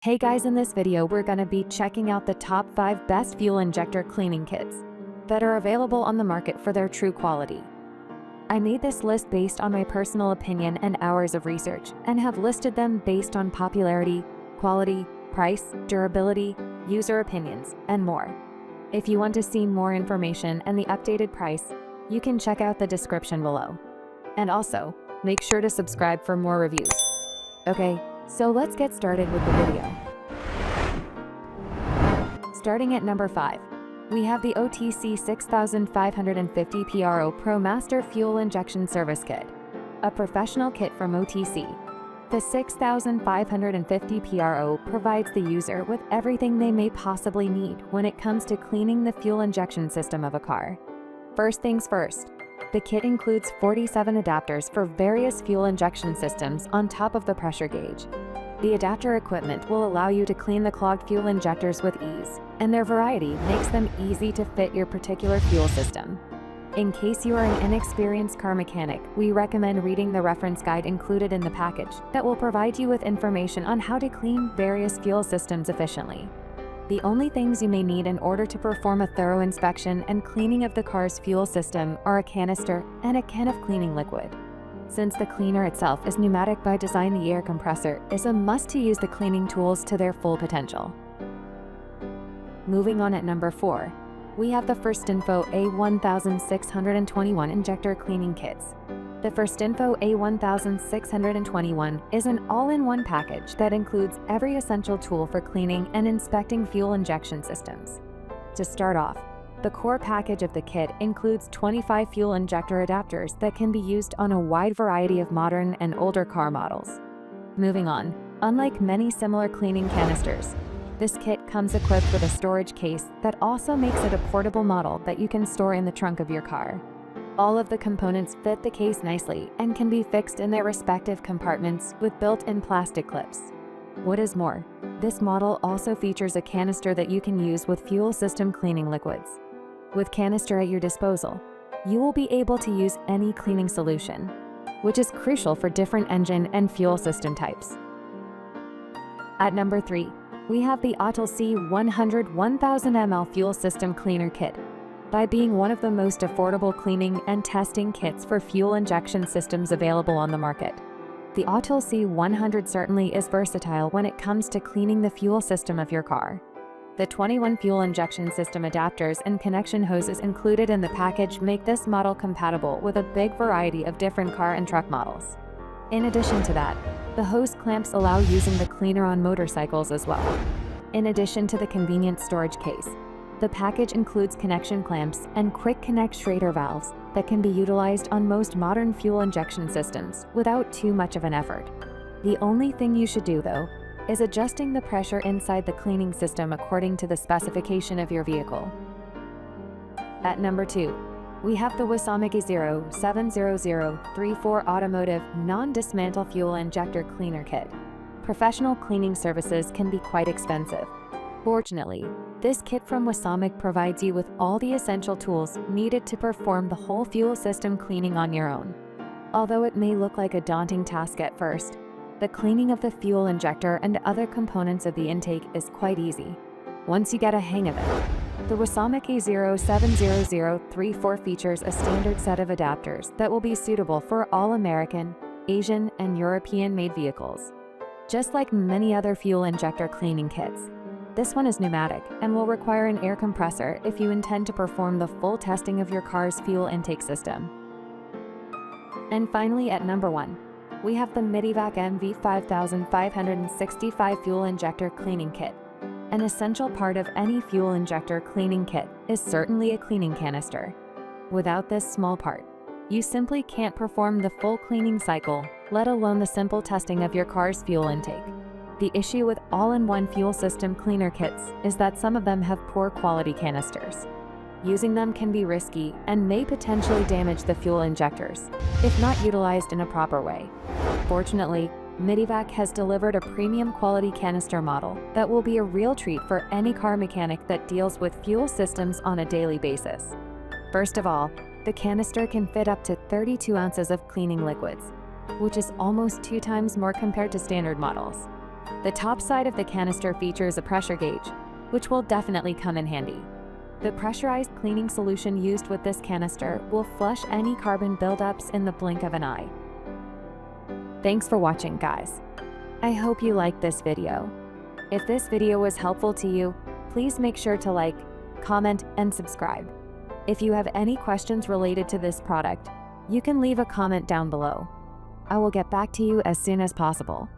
Hey guys, in this video we're gonna be checking out the top 5 best fuel injector cleaning kits that are available on the market for their true quality. I made this list based on my personal opinion and hours of research, and have listed them based on popularity, quality, price, durability, user opinions, and more. If you want to see more information and the updated price, you can check out the description below. And also, make sure to subscribe for more reviews. Okay, so let's get started with the video. Starting at number 5, we have the OTC 6550 PRO Pro Master Fuel Injection Service Kit, a professional kit from OTC. The 6550 PRO provides the user with everything they may possibly need when it comes to cleaning the fuel injection system of a car. First things first, the kit includes 47 adapters for various fuel injection systems on top of the pressure gauge. The adapter equipment will allow you to clean the clogged fuel injectors with ease, and their variety makes them easy to fit your particular fuel system. In case you are an inexperienced car mechanic, we recommend reading the reference guide included in the package that will provide you with information on how to clean various fuel systems efficiently. The only things you may need in order to perform a thorough inspection and cleaning of the car's fuel system are a canister and a can of cleaning liquid. Since the cleaner itself is pneumatic by design, the air compressor is a must to use the cleaning tools to their full potential. Moving on at number 4, we have the FIRSTINFO A1621 Injector Cleaning Kits. The FIRSTINFO A1621 is an all-in-one package that includes every essential tool for cleaning and inspecting fuel injection systems. To start off, the core package of the kit includes 25 fuel injector adapters that can be used on a wide variety of modern and older car models. Moving on, unlike many similar cleaning canisters, this kit comes equipped with a storage case that also makes it a portable model that you can store in the trunk of your car. All of the components fit the case nicely and can be fixed in their respective compartments with built-in plastic clips. What is more, this model also features a canister that you can use with fuel system cleaning liquids. With canister at your disposal, you will be able to use any cleaning solution, which is crucial for different engine and fuel system types. At number 3, we have the Autool C100 1000 ml Fuel System Cleaner Kit. By being one of the most affordable cleaning and testing kits for fuel injection systems available on the market, the Autool C100 certainly is versatile when it comes to cleaning the fuel system of your car. The 21 fuel injection system adapters and connection hoses included in the package make this model compatible with a big variety of different car and truck models. In addition to that, the hose clamps allow using the cleaner on motorcycles as well. In addition to the convenient storage case, the package includes connection clamps and quick connect Schrader valves that can be utilized on most modern fuel injection systems without too much of an effort. The only thing you should do, though, is adjusting the pressure inside the cleaning system according to the specification of your vehicle. At number 2, we have the Wisamic A070034 Automotive Non-dismantle Fuel Injector Cleaner Kit. Professional cleaning services can be quite expensive. Fortunately, this kit from Wisamic provides you with all the essential tools needed to perform the whole fuel system cleaning on your own. Although it may look like a daunting task at first, the cleaning of the fuel injector and other components of the intake is quite easy once you get a hang of it. The Wisamic A070034 features a standard set of adapters that will be suitable for all American, Asian, and European-made vehicles. Just like many other fuel injector cleaning kits, this one is pneumatic and will require an air compressor if you intend to perform the full testing of your car's fuel intake system. And finally, at number 1, we have the Mityvac MV5565 Fuel Injector Cleaning Kit. An essential part of any fuel injector cleaning kit is certainly a cleaning canister. Without this small part, you simply can't perform the full cleaning cycle, let alone the simple testing of your car's fuel intake. The issue with all-in-one fuel system cleaner kits is that some of them have poor quality canisters. Using them can be risky and may potentially damage the fuel injectors if not utilized in a proper way. Fortunately, Mityvac has delivered a premium quality canister model that will be a real treat for any car mechanic that deals with fuel systems on a daily basis. First of all, the canister can fit up to 32 ounces of cleaning liquids, which is almost 2 times more compared to standard models. The top side of the canister features a pressure gauge, which will definitely come in handy. The pressurized cleaning solution used with this canister will flush any carbon buildups in the blink of an eye. Thanks for watching, guys. I hope you liked this video. If this video was helpful to you, please make sure to like, comment, and subscribe. If you have any questions related to this product, you can leave a comment down below. I will get back to you as soon as possible.